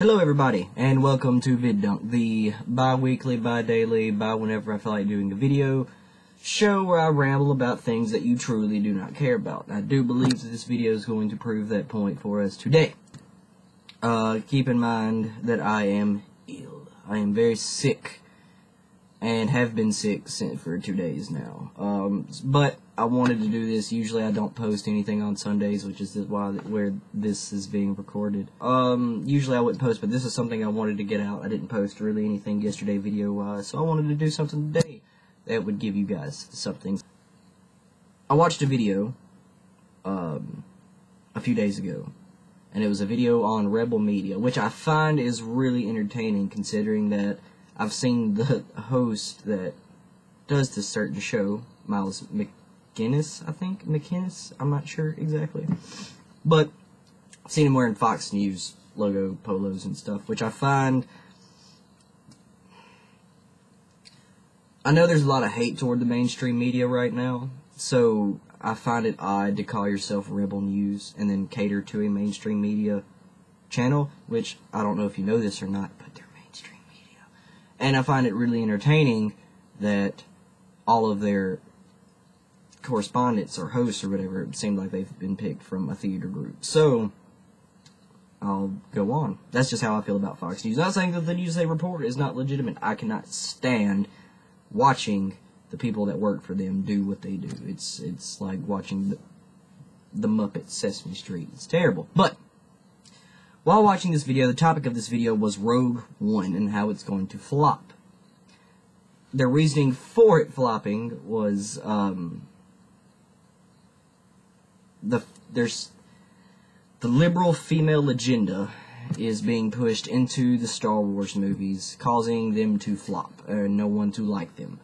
Hello everybody, and welcome to VIDdunk, the bi-weekly, bi-daily, whenever I feel like doing a video show where I ramble about things that you truly do not care about. I do believe that this video is going to prove that point for us today. Keep in mind that I am ill. I am very sick, and have been sick for 2 days now. But I wanted to do this. Usually I don't post anything on Sundays, which is where this is being recorded. Usually I wouldn't post, but this is something I wanted to get out. I didn't post really anything yesterday video-wise, so I wanted to do something today that would give you guys something. I watched a video a few days ago, and it was a video on Rebel Media, which I find is really entertaining considering that I've seen the host that does this certain show, Miles McInnes, I'm not sure exactly, but I've seen him wearing Fox News logo polos and stuff, which I find, I know there's a lot of hate toward the mainstream media right now, so I find it odd to call yourself Rebel News and then cater to a mainstream media channel, which I don't know if you know this or not, but they're mainstream media. And I find it really entertaining that all of their correspondents or hosts or whatever, it seemed like they've been picked from a theater group. So, I'll go on. That's just how I feel about Fox News. Not saying that the news they report is not legitimate. I cannot stand watching the people that work for them do what they do. It's like watching the Muppet Sesame Street. It's terrible. But, while watching this video, the topic of this video was Rogue One and how it's going to flop. Their reasoning for it flopping was, the liberal female agenda is being pushed into the Star Wars movies, causing them to flop, and no one to like them.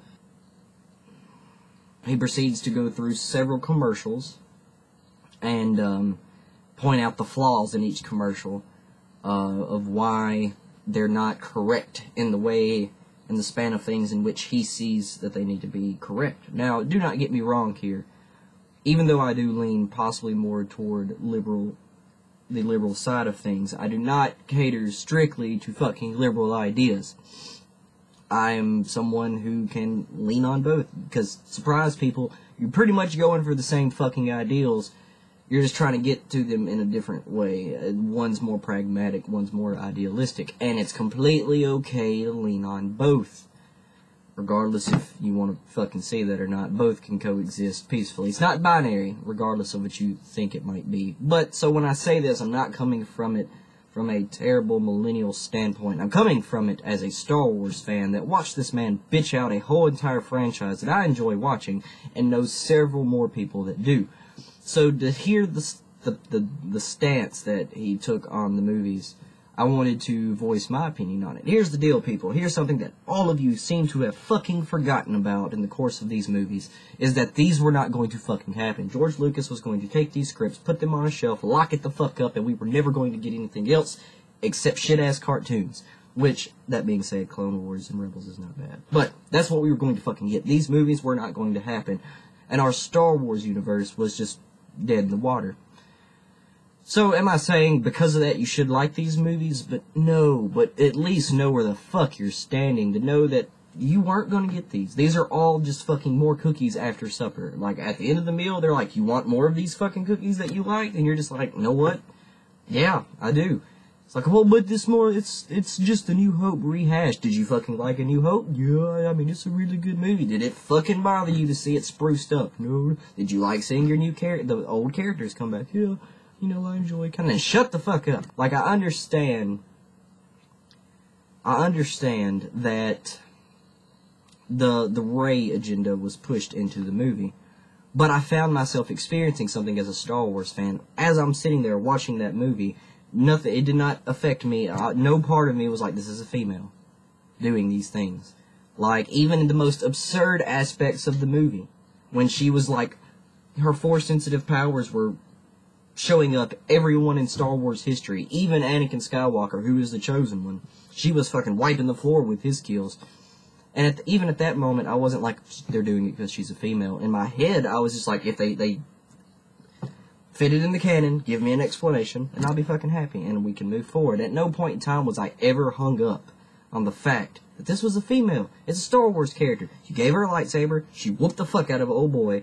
He proceeds to go through several commercials and point out the flaws in each commercial of why they're not correct in the span of things in which he sees that they need to be correct. Now, do not get me wrong here. Even though I do lean possibly more toward the liberal side of things, I do not cater strictly to fucking liberal ideas. I am someone who can lean on both, because, surprise people, you're pretty much going for the same fucking ideals, you're just trying to get to them in a different way. One's more pragmatic, one's more idealistic, and it's completely okay to lean on both. Regardless if you want to fucking say that or not, both can coexist peacefully. It's not binary, regardless of what you think it might be. But, so when I say this, I'm not coming from it from a terrible millennial standpoint. I'm coming from it as a Star Wars fan that watched this man bitch out a whole entire franchise that I enjoy watching, and knows several more people that do. So to hear the stance that he took on the movies, I wanted to voice my opinion on it. Here's the deal, people. Here's something that all of you seem to have fucking forgotten about in the course of these movies, is that these were not going to fucking happen. George Lucas was going to take these scripts, put them on a shelf, lock it the fuck up, and we were never going to get anything else except shit-ass cartoons. Which, that being said, Clone Wars and Rebels is not bad. But, that's what we were going to fucking get. These movies were not going to happen. And our Star Wars universe was just dead in the water. So, am I saying because of that you should like these movies? But no, but at least know where the fuck you're standing, to know that you weren't gonna get these. These are all just fucking more cookies after supper. Like, at the end of the meal, they're like, you want more of these fucking cookies that you like? And you're just like, you know what? Yeah, I do. It's like, well, but this more, it's just A New Hope rehashed. Did you fucking like A New Hope? Yeah, I mean, it's a really good movie. Did it fucking bother you to see it spruced up? No. Did you like seeing your the old characters come back? Yeah. You know, I enjoy kind of shut the fuck up. Like, I understand that the Rey agenda was pushed into the movie, but I found myself experiencing something as a Star Wars fan. As I'm sitting there watching that movie, it did not affect me. No part of me was like, this is a female doing these things. Like, even in the most absurd aspects of the movie, when she was like, her Force-sensitive powers were showing up everyone in Star Wars history, even Anakin Skywalker, who is the chosen one. She was fucking wiping the floor with his kills. And even at that moment, I wasn't like, they're doing it because she's a female. In my head, I was just like, if they fit it in the canon, give me an explanation, and I'll be fucking happy, and we can move forward. At no point in time was I ever hung up on the fact that this was a female. It's a Star Wars character. You gave her a lightsaber, she whooped the fuck out of an old boy.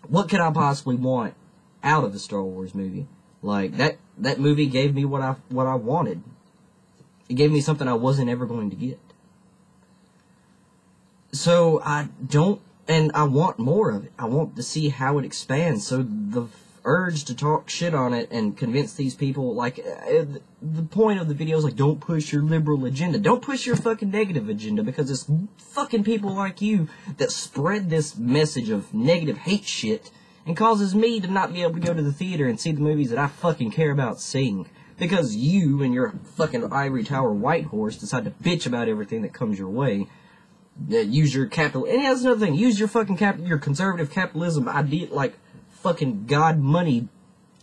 What could I possibly want out of a Star Wars movie? Like, that movie gave me what I wanted. It gave me something I wasn't ever going to get. So, I want more of it. I want to see how it expands. So, the urge to talk shit on it and convince these people, like, the point of the video is, like, don't push your liberal agenda. Don't push your fucking negative agenda, because it's fucking people like you that spread this message of negative hate shit and causes me to not be able to go to the theater and see the movies that I fucking care about seeing. Because you and your fucking ivory tower white horse decide to bitch about everything that comes your way. Use your capital, and that's another thing, use your fucking your conservative capitalism idea, like, fucking God money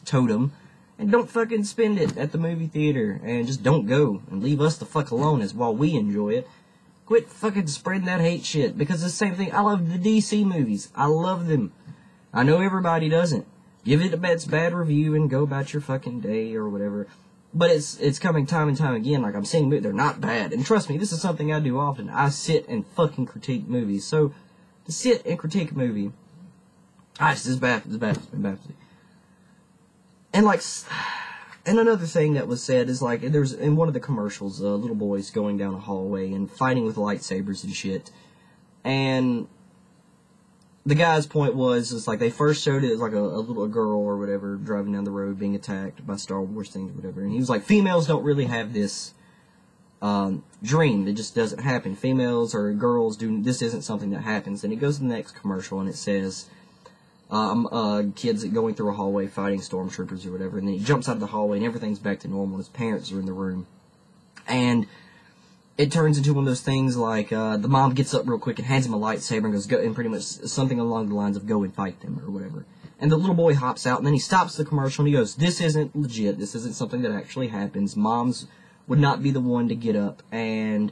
totem, and don't fucking spend it at the movie theater, and just don't go, and leave us the fuck alone as while we enjoy it. Quit fucking spreading that hate shit, because it's the same thing. I love the DC movies. I love them. I know everybody doesn't. Give it its bad review and go about your fucking day or whatever. But it's coming time and time again, like, I'm seeing movies, they're not bad. And trust me, this is something I do often. I sit and fucking critique movies. So, to sit and critique a movie, this is baffling. And, like, and another thing that was said is, like, there's, in one of the commercials, little boys going down a hallway and fighting with lightsabers and shit. And the guy's point was, it's like, they first showed it as, like, a little girl or whatever driving down the road being attacked by Star Wars things or whatever. And he was like, females don't really have this dream. It just doesn't happen. Females or girls this isn't something that happens. And it goes to the next commercial and it says, kids going through a hallway fighting stormtroopers or whatever, and then he jumps out of the hallway and everything's back to normal and his parents are in the room. And it turns into one of those things like, the mom gets up real quick and hands him a lightsaber and goes, and pretty much something along the lines of, go and fight them, or whatever. And the little boy hops out, and then he stops the commercial and he goes, this isn't legit, this isn't something that actually happens. Moms would not be the one to get up and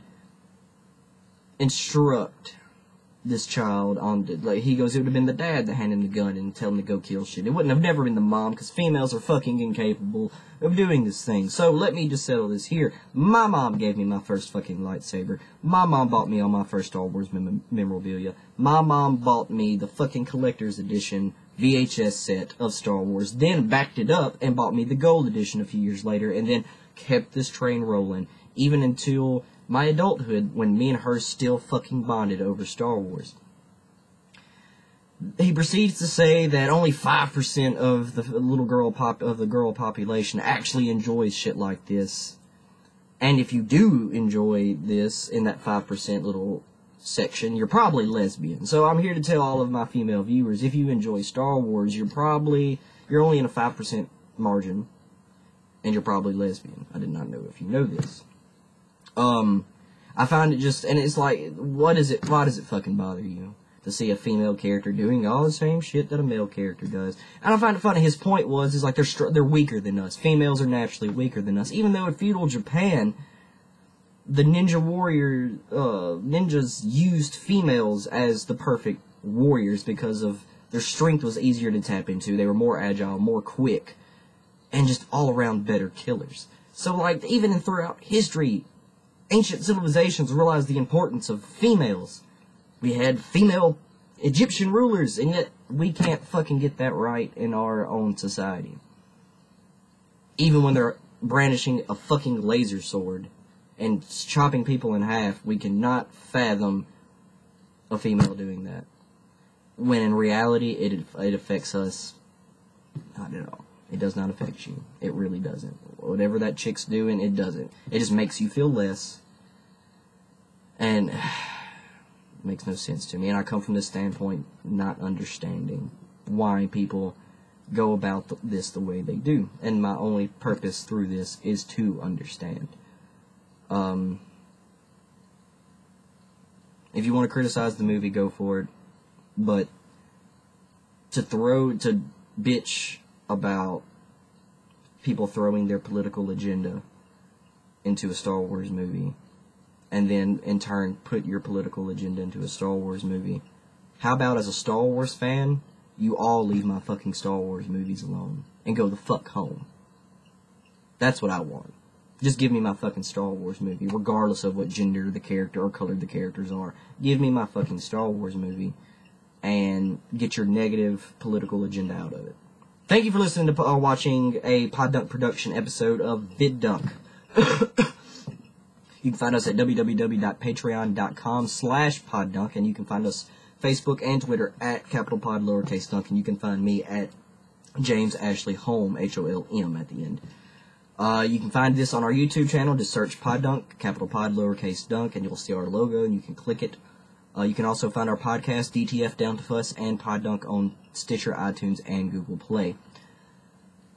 instruct this child on, like, he goes, it would have been the dad that handed him the gun and tell him to go kill shit. It wouldn't have never been the mom, because females are fucking incapable of doing this thing. So let me just settle this here. My mom gave me my first fucking lightsaber. My mom bought me all my first Star Wars memorabilia. My mom bought me the fucking collector's edition VHS set of Star Wars, then backed it up and bought me the gold edition a few years later, and then kept this train rolling, even until my adulthood, when me and her still fucking bonded over Star Wars. He proceeds to say that only 5% of the girl population actually enjoys shit like this. And if you do enjoy this in that 5% little section, you're probably lesbian. So I'm here to tell all of my female viewers, if you enjoy Star Wars, you're only in a 5% margin, and you're probably lesbian. I did not know if you know this. I find it just, and it's like, why does it fucking bother you to see a female character doing all the same shit that a male character does? And I find it funny, his point was, like, they're weaker than us. Females are naturally weaker than us. Even though in feudal Japan, the ninjas used females as the perfect warriors because of their strength was easier to tap into. They were more agile, more quick, and just all around better killers. So, like, even throughout history, ancient civilizations realized the importance of females. We had female Egyptian rulers, and yet we can't fucking get that right in our own society. Even when they're brandishing a fucking laser sword and chopping people in half, we cannot fathom a female doing that. When in reality, it affects us not at all. It does not affect you. It really doesn't. Whatever that chick's doing, it doesn't. It just makes you feel less. And it makes no sense to me. And I come from this standpoint not understanding why people go about this the way they do. And my only purpose through this is to understand. If you want to criticize the movie, go for it. But to bitch about people throwing their political agenda into a Star Wars movie, and then in turn put your political agenda into a Star Wars movie. How about, as a Star Wars fan, you all leave my fucking Star Wars movies alone and go the fuck home. That's what I want. Just give me my fucking Star Wars movie, regardless of what gender the character or color the characters are. Give me my fucking Star Wars movie and get your negative political agenda out of it. Thank you for listening to watching a PODdunk production episode of VIDdunk. You can find us at www.patreon.com/PODdunk, and you can find us Facebook and Twitter at @POD_Dunk, and you can find me at James Ashley Holm, HOLM at the end. You can find this on our YouTube channel. Just search PODdunk, _Dunk, and you'll see our logo, and you can click it. You can also find our podcast, DTF Down to Fuss, and PODdunk on Stitcher, iTunes, and Google Play.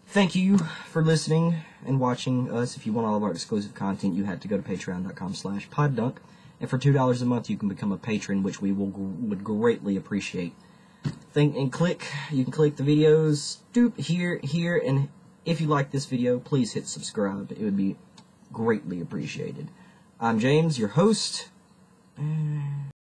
Thank you for listening and watching us. If you want all of our exclusive content, you have to go to patreon.com/PODdunk. And for $2 a month, you can become a patron, which we would greatly appreciate. You can click the videos here, and if you like this video, please hit subscribe. It would be greatly appreciated. I'm James, your host.